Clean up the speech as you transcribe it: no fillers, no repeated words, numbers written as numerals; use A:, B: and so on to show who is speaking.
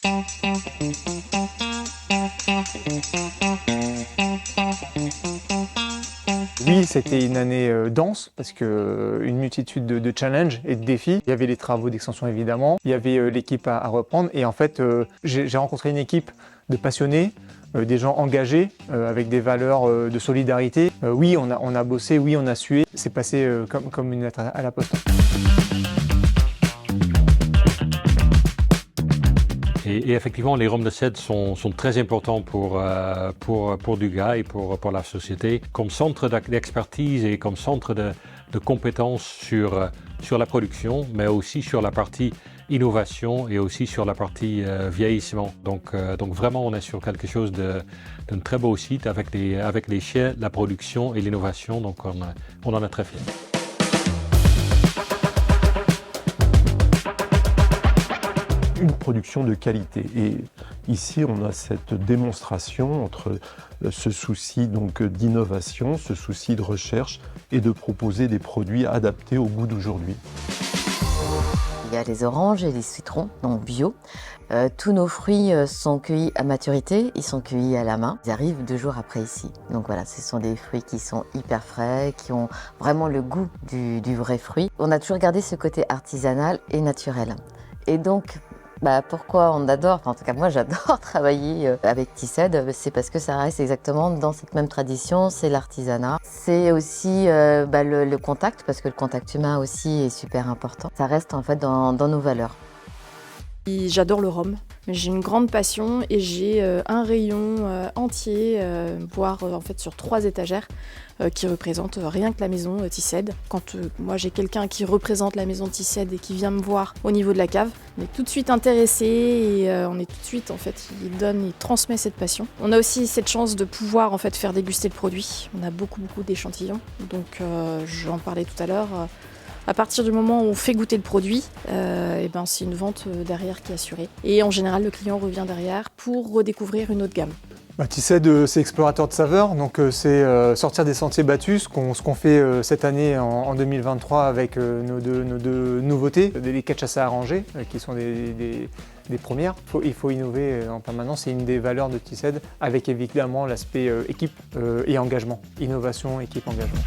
A: Oui, c'était une année dense parce que une multitude de challenges et de défis. Il y avait les travaux d'extension évidemment, il y avait l'équipe à reprendre et en fait j'ai rencontré une équipe de passionnés, des gens engagés avec des valeurs de solidarité. Oui, on a bossé, oui, on a sué. C'est passé comme une lettre à la poste.
B: Et effectivement, les Roms de Sète sont très importants pour Dugas et pour la société comme centre d'expertise et comme centre de compétences sur la production, mais aussi sur la partie innovation et aussi sur la partie vieillissement. Donc vraiment, on est sur quelque chose d'un très beau site avec les chiens, la production et l'innovation. Donc on en est très fiers.
C: Une production de qualité. Et ici, on a cette démonstration entre ce souci donc d'innovation, ce souci de recherche et de proposer des produits adaptés au goût d'aujourd'hui.
D: Il y a les oranges et les citrons, donc bio. Tous nos fruits sont cueillis à maturité, ils sont cueillis à la main. Ils arrivent 2 jours après ici. Donc voilà, ce sont des fruits qui sont hyper frais, qui ont vraiment le goût du vrai fruit. On a toujours gardé ce côté artisanal et naturel. Et donc, pourquoi on adore, en tout cas moi j'adore travailler avec Tissed, c'est parce que ça reste exactement dans cette même tradition, c'est l'artisanat. C'est aussi le contact, parce que le contact humain aussi est super important. Ça reste en fait dans nos valeurs.
E: J'adore le rhum, j'ai une grande passion et j'ai un rayon entier, voire en fait sur 3 étagères, qui représentent rien que la maison Tissed. Quand moi j'ai quelqu'un qui représente la maison Tissed et qui vient me voir au niveau de la cave, on est tout de suite intéressé et on est tout de suite en fait, il transmet cette passion. On a aussi cette chance de pouvoir en fait faire déguster le produit. On a beaucoup d'échantillons, donc j'en parlais tout à l'heure. À partir du moment où on fait goûter le produit, c'est une vente derrière qui est assurée. Et en général, le client revient derrière pour redécouvrir une autre gamme.
A: Tissed, c'est explorateur de saveurs, donc c'est sortir des sentiers battus, ce qu'on fait cette année en 2023 avec nos deux nouveautés, les ketchups à arranger, qui sont des premières. Il faut innover en permanence, c'est une des valeurs de Tissed, avec évidemment l'aspect équipe et engagement. Innovation, équipe, engagement.